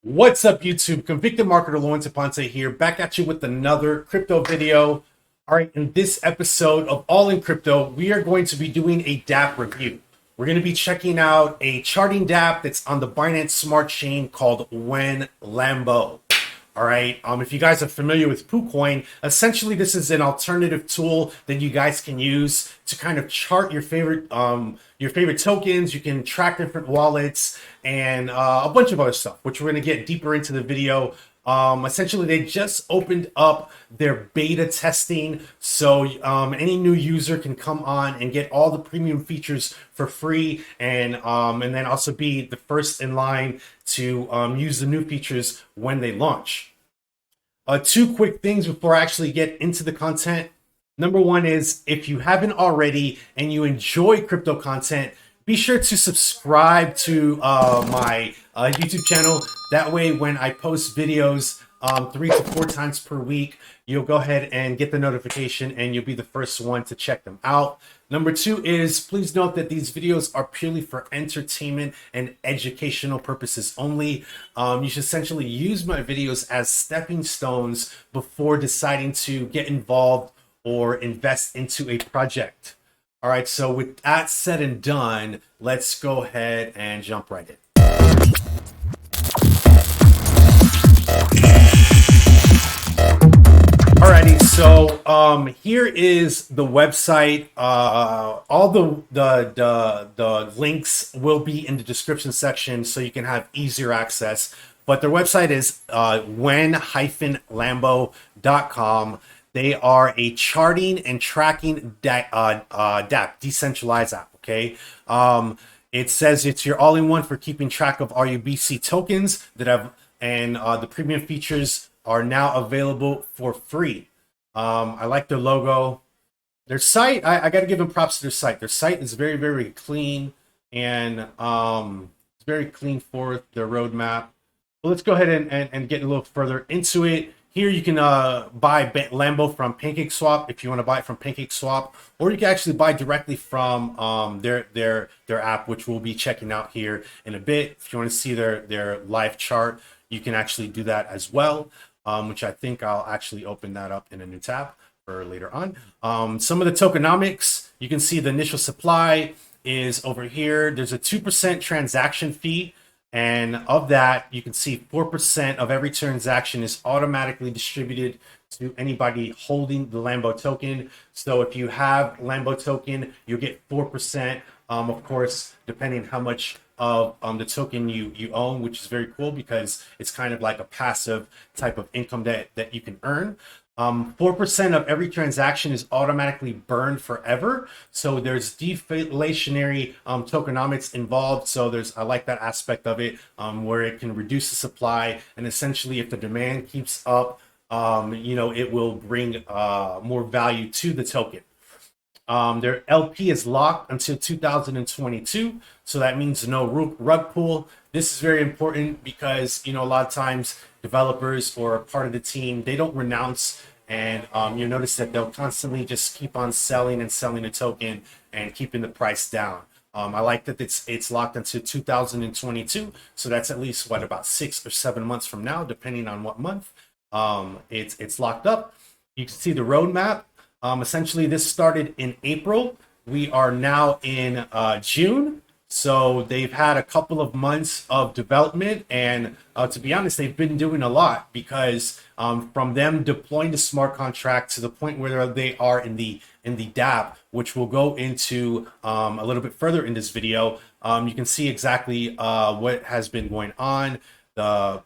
What's up, YouTube? Convicted marketer Lawrence Ponce here, back at you with another crypto video. All right, in this episode of All in Crypto, we are going to be doing a Dapp review. We're going to be checking out a charting Dapp that's on the Binance Smart Chain called Wen LAMBO. All right. If you guys are familiar with Poocoin, essentially this is an alternative tool that you guys can use to kind of chart your favorite tokens. You can track different wallets and a bunch of other stuff, which we're going to get deeper into the video. Essentially, they just opened up their beta testing, so any new user can come on and get all the premium features for free, and then also be the first in line to use the new features when they launch. Two quick things before I actually get into the content. Number one is, if you haven't already and you enjoy crypto content, be sure to subscribe to my YouTube channel. That way, when I post videos 3 to 4 times per week, you'll go ahead and get the notification and you'll be the first one to check them out. Number two is, please note that these videos are purely for entertainment and educational purposes only. You should essentially use my videos as stepping stones before deciding to get involved or invest into a project. All right, so with that said and done, let's go ahead and jump right in. Alrighty, so here is the website. All the links will be in the description section, so you can have easier access. But their website is wen-lambo.com. They are a charting and tracking Dapp, decentralized app, okay? It says it's your all-in-one for keeping track of all your BSC tokens that have, and the premium features are now available for free. I like their logo. Their site, I got to give them props to their site. Their site is very, very clean, and it's very clean for their roadmap. Well, let's go ahead and get a little further into it. Here you can buy Lambo from PancakeSwap if you want to buy it from PancakeSwap, or you can actually buy directly from their app, which we'll be checking out here in a bit. If you want to see their live chart, you can actually do that as well, which I think I'll actually open that up in a new tab for later on. Some of the tokenomics, you can see the initial supply is over here. There's a 2% transaction fee. And of that, you can see 4% of every transaction is automatically distributed to anybody holding the Lambo token. So if you have Lambo token, you'll get 4%, of course, depending how much of the token you own, which is very cool because it's kind of like a passive type of income that you can earn. 4% of every transaction is automatically burned forever. So there's deflationary tokenomics involved. So I like that aspect of it, where it can reduce the supply. And essentially, if the demand keeps up, it will bring more value to the token. Their LP is locked until 2022. So that means no rug pull. This is very important because, a lot of times developers or part of the team, they don't renounce, and you'll notice that they'll constantly just keep on selling and selling the token and keeping the price down. I like that it's locked until 2022. So that's at least about 6 or 7 months from now, depending on what month it's locked up. You can see the roadmap. Essentially, this started in April. We are now in June. So they've had a couple of months of development, and to be honest, they've been doing a lot because from them deploying the smart contract to the point where they are in the Dapp, which we'll go into a little bit further in this video, you can see exactly what has been going on. The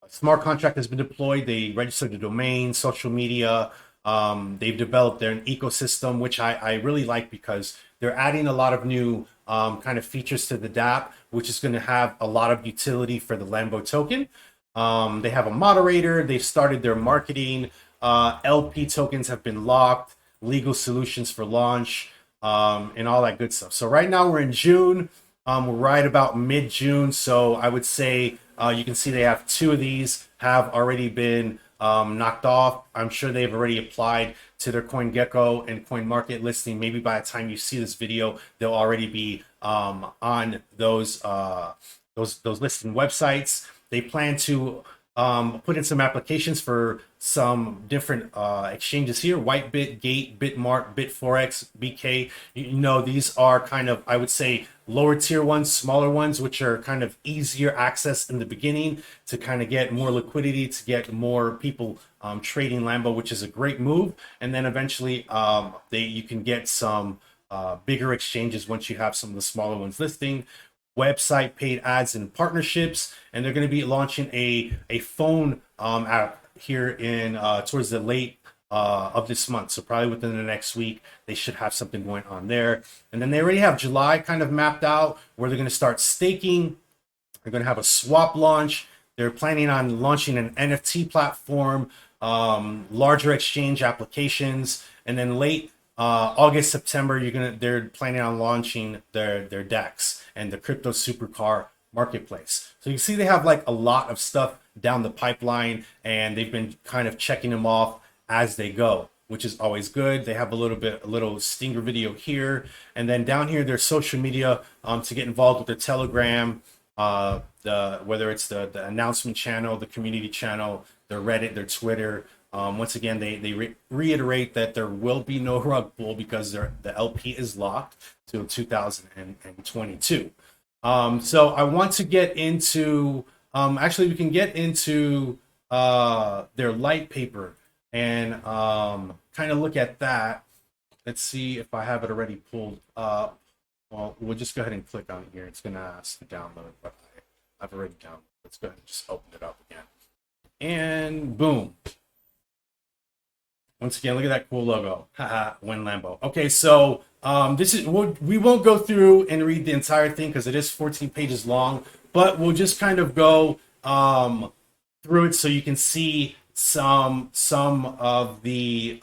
smart contract has been deployed. They registered the domain, social media. They've developed their ecosystem, which I really like because they're adding a lot of new kind of features to the Dapp, which is going to have a lot of utility for the Lambo token. They have a moderator. They've started their marketing. LP tokens have been locked, legal solutions for launch, and all that good stuff. So right now we're in June. We're right about mid-June. So I would say you can see they have 2 of these have already been knocked off. I'm sure they've already applied to their CoinGecko and CoinMarket listing. Maybe by the time you see this video, they'll already be on those listing websites. They plan to put in some applications for some different exchanges here: Whitebit, Gate, Bitmart, Bitforex, BK. You know, these are kind of, I would say, lower tier ones, smaller ones, which are kind of easier access in the beginning to kind of get more liquidity, to get more people trading Lambo, which is a great move. And then eventually you can get some bigger exchanges once you have some of the smaller ones listing. Website, paid ads, and partnerships. And they're going to be launching a phone app here in towards the late of this month. So probably within the next week, they should have something going on there. And then they already have July kind of mapped out, where they're going to start staking. They're going to have a swap launch. They're planning on launching an NFT platform, larger exchange applications, and then late August, September, they're planning on launching their DEX and the crypto supercar marketplace. So you see they have like a lot of stuff down the pipeline, and they've been kind of checking them off as they go, which is always good. They have a little stinger video here, and then down here there's social media to get involved with their Telegram, whether it's the announcement channel, the community channel, their Reddit, their Twitter. Once again, they reiterate that there will be no rug pull because the LP is locked till 2022. So I want to get into, actually we can get into their light paper and kind of look at that. Let's see if I have it already pulled up. Well, we'll just go ahead and click on it here. It's going to ask to download, but I've already downloaded. Let's go ahead and just open it up again. And boom. Once again, look at that cool logo. Haha, Wen LAMBO. Okay, so we won't go through and read the entire thing because it is 14 pages long, but we'll just kind of go through it so you can see some of the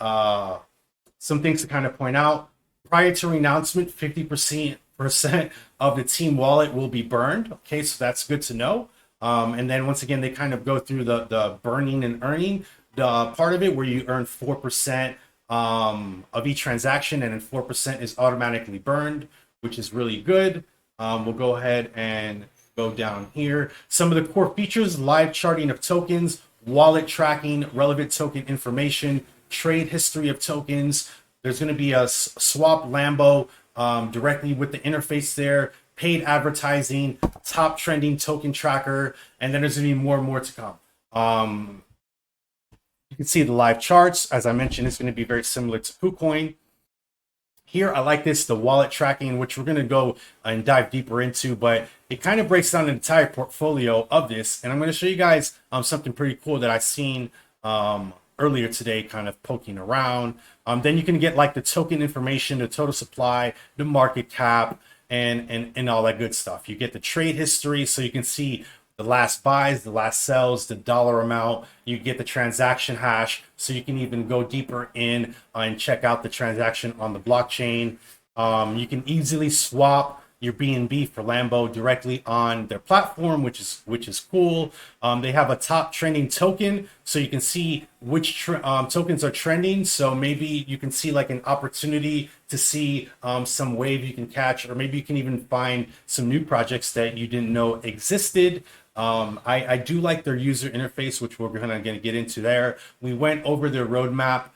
some things to kind of point out. Prior to renouncement, 50% of the team wallet will be burned. Okay, so that's good to know. And then once again, they kind of go through the burning and earning. The part of it where you earn 4% of each transaction, and then 4% is automatically burned, which is really good. We'll go ahead and go down here. Some of the core features: live charting of tokens, wallet tracking, relevant token information, trade history of tokens. There's going to be a swap Lambo directly with the interface there, paid advertising, top trending token tracker, and then there's going to be more and more to come. You can see the live charts. As I mentioned, it's going to be very similar to Poocoin. Here, I like this, the wallet tracking, which we're going to go and dive deeper into, but it kind of breaks down an entire portfolio of this. And I'm going to show you guys something pretty cool that I've seen earlier today, kind of poking around. Then you can get like the token information, the total supply, the market cap, and all that good stuff. You get the trade history, so you can see the last buys, the last sells, the dollar amount. You get the transaction hash, so you can even go deeper in and check out the transaction on the blockchain. You can easily swap your BNB for Lambo directly on their platform, which is cool. They have a top trending token, so you can see which tokens are trending. So maybe you can see like an opportunity to see some wave you can catch, or maybe you can even find some new projects that you didn't know existed. I do like their user interface, which we're gonna get into there. We went over their roadmap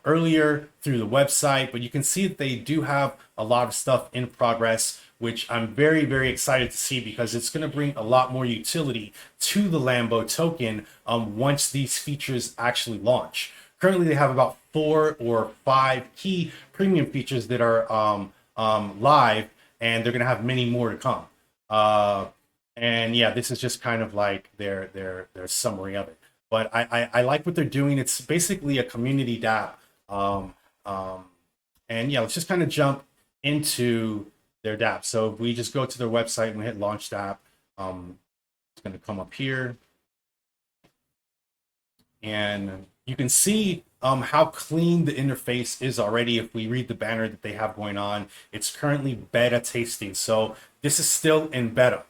earlier through the website, but you can see that they do have a lot of stuff in progress, which I'm very, very excited to see, because it's going to bring a lot more utility to the Lambo token once these features actually launch. Currently, they have about 4 or 5 key premium features that are live, and they're going to have many more to come. And yeah, this is just kind of like their summary of it. But I like what they're doing. It's basically a community Dapp. And yeah, let's just kind of jump into their Dapp. So if we just go to their website and we hit launch Dapp, it's going to come up here. And you can see how clean the interface is already. If we read the banner that they have going on, it's currently beta tasting. So this is still in beta.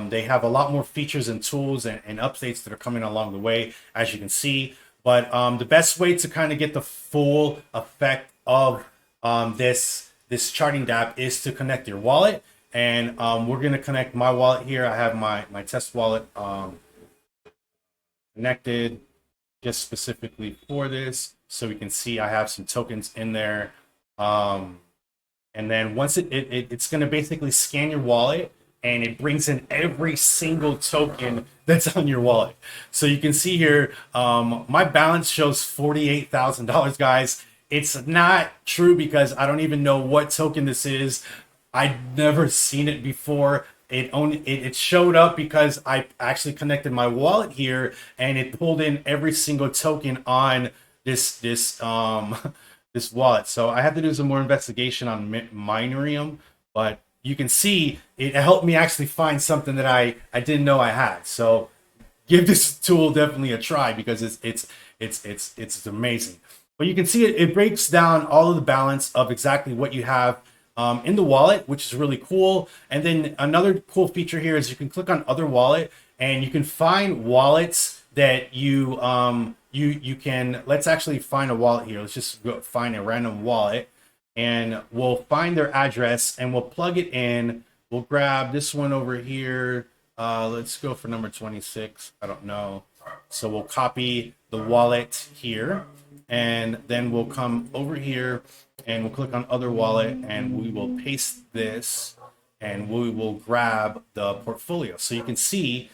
They have a lot more features and tools and updates that are coming along the way, as you can see. But the best way to kind of get the full effect of this charting Dapp is to connect your wallet. and we're going to connect my wallet here. I have my test wallet connected just specifically for this, so we can see I have some tokens in there. And then once it's going to basically scan your wallet, and it brings in every single token that's on your wallet. So you can see here, my balance shows $48,000, guys. It's not true because I don't even know what token this is. I'd never seen it before. It showed up because I actually connected my wallet here, and it pulled in every single token on this this wallet. So I have to do some more investigation on Minerium, but you can see it helped me actually find something that I didn't know I had. So give this tool definitely a try because it's amazing. But you can see it breaks down all of the balance of exactly what you have in the wallet, which is really cool. And then another cool feature here is you can click on other wallet, and you can find wallets that you can. Let's actually find a wallet here. Let's just go find a random wallet, and we'll find their address and we'll plug it in. We'll grab this one over here. Let's go for number 26. I don't know. So we'll copy the wallet here, and then we'll come over here and we'll click on other wallet, and we will paste this, and we will grab the portfolio. So you can see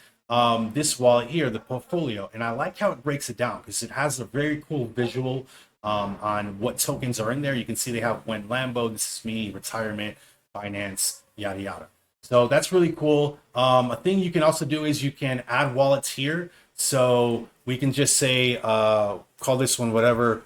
this wallet here, the portfolio, and I like how it breaks it down because it has a very cool visual on what tokens are in there. You can see they have Wen LAMBO, this is me, retirement, finance, yada yada. So that's really cool. A thing you can also do is you can add wallets here. So we can just say, call this one whatever,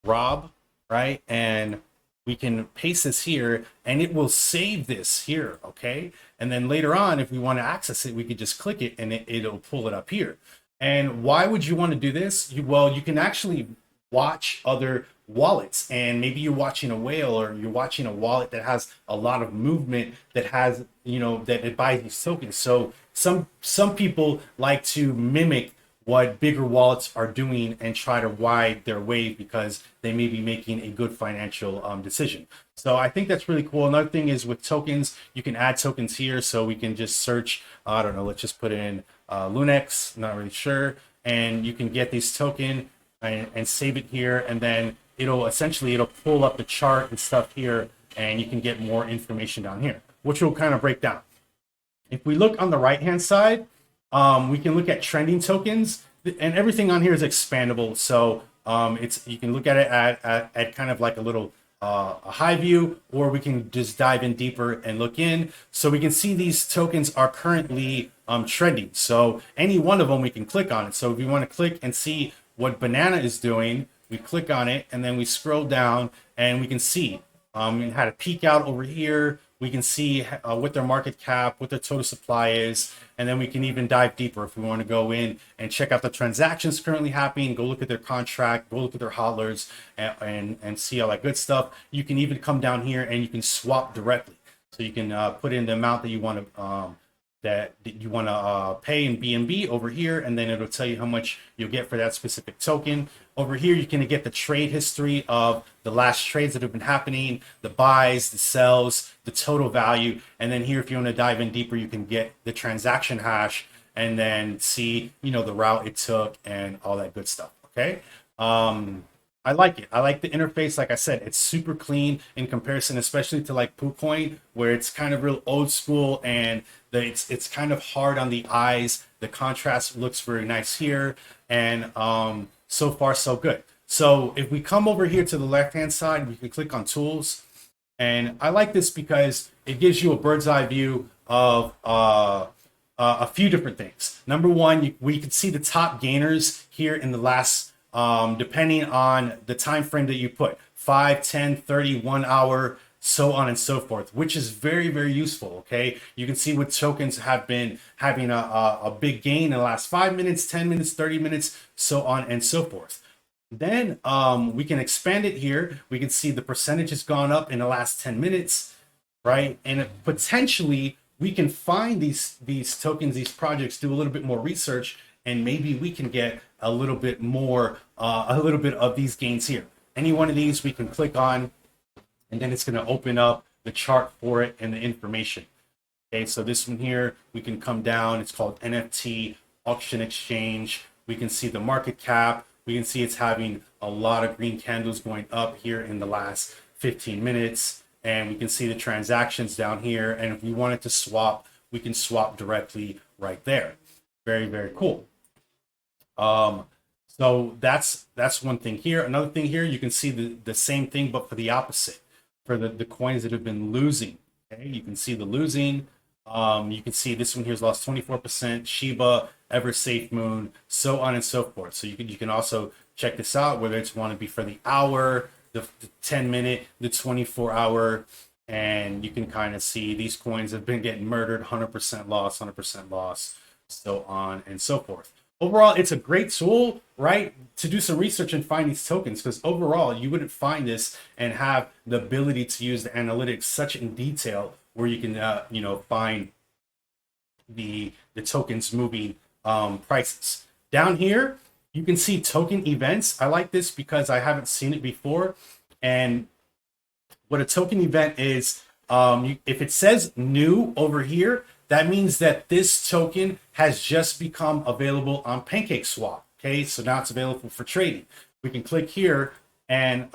Rob, right? And we can paste this here, and it will save this here, okay? And then later on, if we want to access it, we could just click it, and it'll pull it up here. And why would you want to do this? Well, you can actually watch other wallets, and maybe you're watching a whale, or you're watching a wallet that has a lot of movement, that has, you know, that it buys these tokens. So some people like to mimic what bigger wallets are doing and try to ride their wave because they may be making a good financial decision. So I think that's really cool. Another thing is with tokens, you can add tokens here. So we can just search, I don't know, let's just put in Lunex, not really sure. And you can get these token and save it here. And then it'll pull up the chart and stuff here, and you can get more information down here, which will kind of break down. If we look on the right-hand side, we can look at trending tokens, and everything on here is expandable. So you can look at it at kind of like a little a high view, or we can just dive in deeper and look in. So we can see these tokens are currently trending. So any one of them, we can click on it. So if we want to click and see what Banana is doing, we click on it, and then we scroll down, and we can see we had a peek out over here. We can see what their market cap, what their total supply is, and then we can even dive deeper if we want to go in and check out the transactions currently happening, go look at their contract, go look at their hodlers, and see all that good stuff. You can even come down here and you can swap directly. So you can put in the amount that you want to pay in BNB over here, and then it'll tell you how much you'll get for that specific token. Over here, you can get the trade history of the last trades that have been happening, the buys, the sells, the total value. And then here, if you want to dive in deeper, you can get the transaction hash and then see, you know, the route it took and all that good stuff. Okay. I like it. I like the interface. Like I said, it's super clean in comparison, especially to like Poocoin, where it's kind of real old school and it's kind of hard on the eyes. The contrast looks very nice here, and so far so good. So if we come over here to the left-hand side, we can click on tools, and I like this because it gives you a bird's eye view of a few different things. Number one, we can see the top gainers here in the last. Depending on the time frame that you put, 5, 10, 30, 1 hour, so on and so forth, which is very, very useful. Okay, you can see what tokens have been having a big gain in the last 5 minutes, 10 minutes, 30 minutes, so on and so forth. Then we can expand it here. We can see the percentage has gone up in the last 10 minutes, right? And potentially we can find these tokens, these projects, do a little bit more research, and maybe we can get a little bit more, a little bit of these gains here. Any one of these we can click on, and then it's going to open up the chart for it and the information. Okay, so this one here, we can come down. It's called NFT auction exchange. We can see the market cap. We can see it's having a lot of green candles going up here in the last 15 minutes. And we can see the transactions down here. And if we wanted to swap, we can swap directly right there. Very, very cool. So that's one thing here. Another thing here, you can see the same thing, but for the opposite, for the coins that have been losing. Okay, you can see the losing. You can see this one here's lost 24%, Shiba, Ever Safe Moon, so on and so forth. So you can also check this out, whether it's want to be for the hour, the 10-minute, the 24-hour, and you can kind of see these coins have been getting murdered, 100% loss, 100% loss, so on and so forth. Overall, it's a great tool, right, to do some research and find these tokens, because overall, you wouldn't find this and have the ability to use the analytics such in detail where you can, find the tokens moving prices. Down here, you can see token events. I like this because I haven't seen it before. And what a token event is, if it says new over here, that means that this token has just become available on PancakeSwap. Okay, so now it's available for trading. We can click here and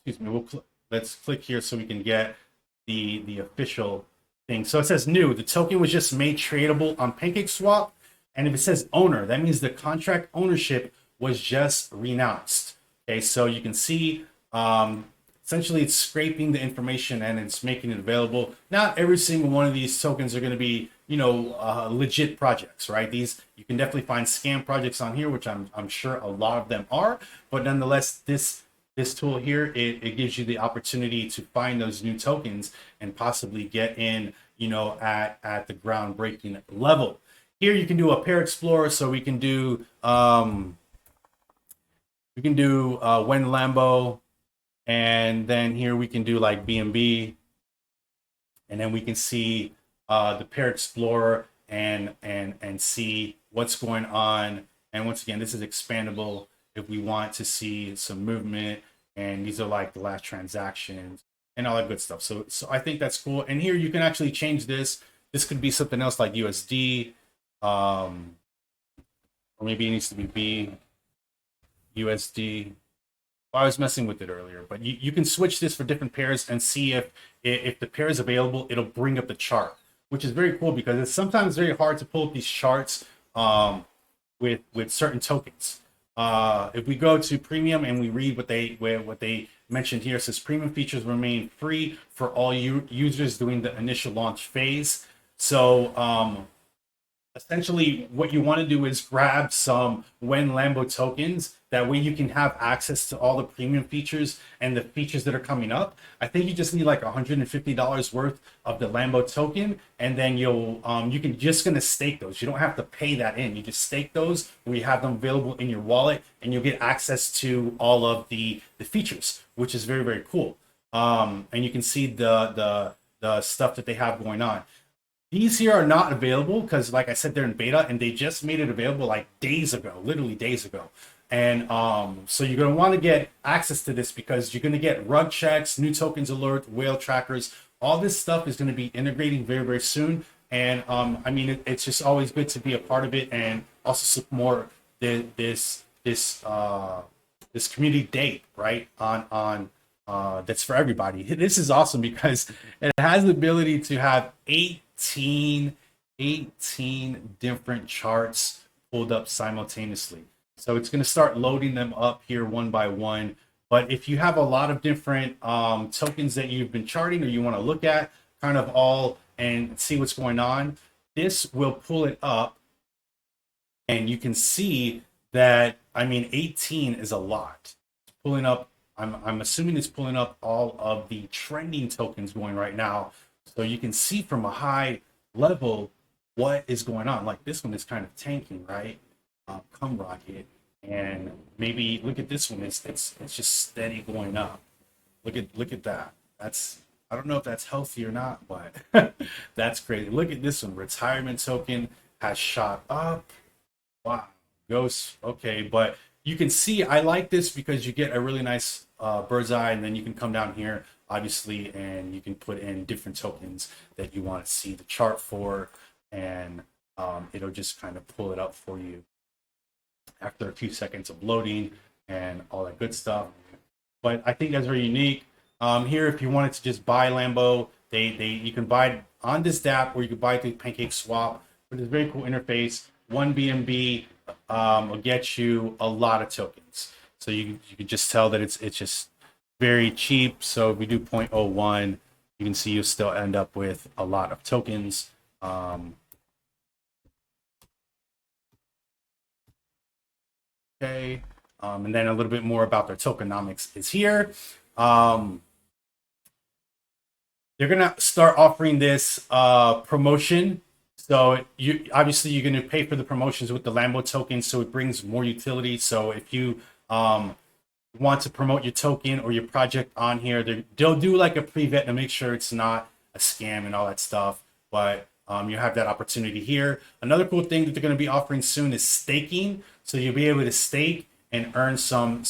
excuse me, let's click here so we can get the official thing. So it says new. The token was just made tradable on PancakeSwap, and if it says owner, that means the contract ownership was just renounced. Okay, so you can see essentially it's scraping the information and it's making it available. Not every single one of these tokens are going to be, legit projects, right? These, you can definitely find scam projects on here, which I'm sure a lot of them are, but nonetheless, this tool here, it gives you the opportunity to find those new tokens and possibly get in, at the groundbreaking level. Here you can do a pair explorer, so we can do Wen LAMBO, and then here we can do like BNB, and then we can see the pair explorer and see what's going on. And once again, this is expandable if we want to see some movement, and these are like the last transactions and all that good stuff. So I think that's cool. And here you can actually change this. This could be something else like USD, or maybe it needs to be BUSD. I was messing with it earlier, but you can switch this for different pairs and see if the pair is available. It'll bring up the chart, which is very cool because it's sometimes very hard to pull up these charts with certain tokens. If we go to premium and we read what they mentioned here, it says premium features remain free for all users during the initial launch phase. So essentially what you want to do is grab some Wen LAMBO tokens. That way you can have access to all the premium features and the features that are coming up. I think you just need like $150 worth of the LAMBO token, and then you can just gonna stake those. You don't have to pay that in. You just stake those where you have them available in your wallet, and you'll get access to all of the features, which is very, very cool. And you can see the stuff that they have going on. These here are not available because, like I said, they're in beta, and they just made it available like days ago, literally days ago. And so you're going to want to get access to this because you're going to get rug checks, new tokens alert, whale trackers. All this stuff is going to be integrating very, very soon. And I mean, it's just always good to be a part of it and also support this community day, right? On that's for everybody. This is awesome because it has the ability to have 18 different charts pulled up simultaneously. So it's going to start loading them up here one by one. But if you have a lot of different tokens that you've been charting or you want to look at kind of all and see what's going on, this will pull it up. And you can see that, I mean, 18 is a lot. It's pulling up, I'm assuming it's pulling up all of the trending tokens going right now. So you can see from a high level what is going on. Like this one is kind of tanking, right? Come rocket, and maybe look at this one. It's just steady going up. Look at that. That's, I don't know if that's healthy or not, but that's crazy. Look at this one. Retirement token has shot up. Wow, ghost. Okay, but you can see I like this because you get a really nice bird's eye, and then you can come down here. obviously, and you can put in different tokens that you want to see the chart for, and it'll just kind of pull it up for you after a few seconds of loading and all that good stuff. But I think that's very unique. Here, if you wanted to just buy Lambo, you can buy it on this Dapp, or you can buy it through Pancake Swap. But it's a very cool interface. One BNB will get you a lot of tokens. So you can just tell that it's just very cheap. So if we do 0.01, you can see you'll still end up with a lot of tokens. Okay, and then a little bit more about their tokenomics is here. They're gonna start offering this promotion. So you obviously you're gonna pay for the promotions with the Lambo token, so it brings more utility. So if you want to promote your token or your project on here, they'll do like a pre-vet to make sure it's not a scam and all that stuff. But you have that opportunity here. Another cool thing that they're going to be offering soon is staking. So you'll be able to stake and earn some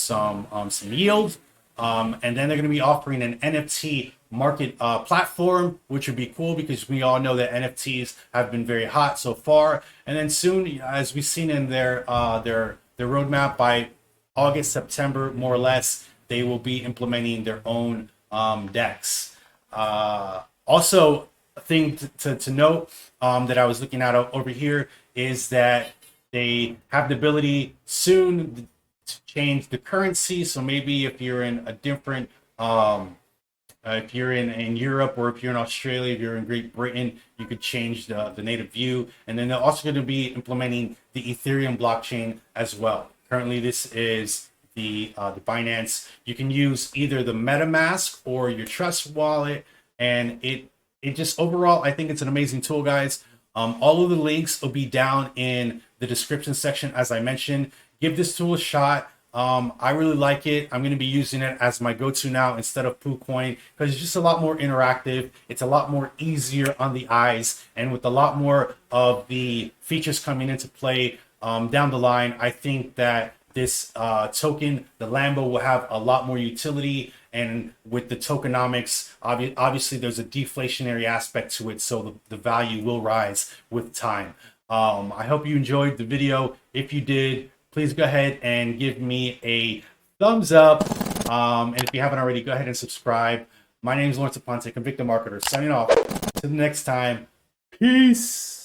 yield. And then they're going to be offering an NFT market platform, which would be cool because we all know that NFTs have been very hot so far. And then soon, as we've seen in their roadmap, by August, September, more or less, they will be implementing their own DEX. Also, a thing to note that I was looking at over here is that they have the ability soon to change the currency. So maybe if you're in a different, if you're in Europe, or if you're in Australia, if you're in Great Britain, you could change the native view. And then they're also going to be implementing the Ethereum blockchain as well. Currently, this is the Binance. You can use either the MetaMask or your Trust wallet, and it just overall, I think it's an amazing tool, guys. All of the links will be down in the description section, as I mentioned. Give this tool a shot. I really like it. I'm going to be using it as my go-to now instead of Poocoin, because it's just a lot more interactive. It's a lot more easier on the eyes, and with a lot more of the features coming into play down the line, I think that this token, the Lambo, will have a lot more utility. And with the tokenomics, obviously there's a deflationary aspect to it, so the value will rise with time. I hope you enjoyed the video. If you did, please go ahead and give me a thumbs up. And if you haven't already, go ahead and subscribe. My name is Lawrence Aponte, Convicted Marketer, signing off. Till the next time, peace.